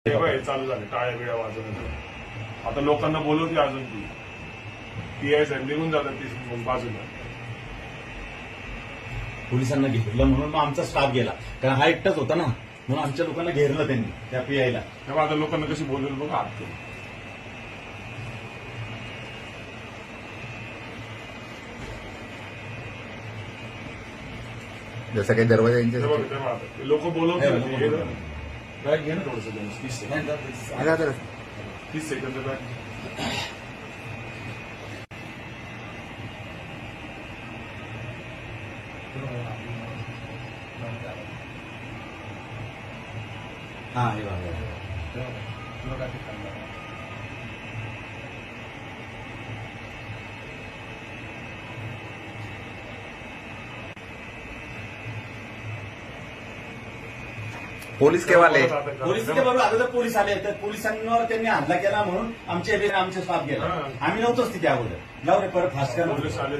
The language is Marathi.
तेव्हा हे चालू झाले टाळ्या बिळ्या वाजवण्याचं. आता लोकांना बोलवते अजून ती पीआय साहेब निघून जातात ती बाजूला. पोलिसांना घेरलं म्हणून मग आमचा स्टाफ गेला, कारण हा एकटाच होता ना, म्हणून आमच्या लोकांना घेरलं त्यांनी त्या पीआयला. तेव्हा आता लोकांना कशी बोलवेल बघा हात करून. जसं काही दरवाजा यांच्या तेव्हा आता लोक बोलवते बॅग घे ना थोडस 30 सेकंद 30 सेकंद बॅग. हा हे बघा. पोलीस केव्हा आले? पोलीस ते बरोबर अगोदर पोलीस आले, तर पोलिसांवर त्यांनी हल्ला केला म्हणून आमचे स्टाफ गेला. आम्ही नव्हतोच तिथे अगोदर. जाऊ रे परत फास्ट करा. पोलीस आले.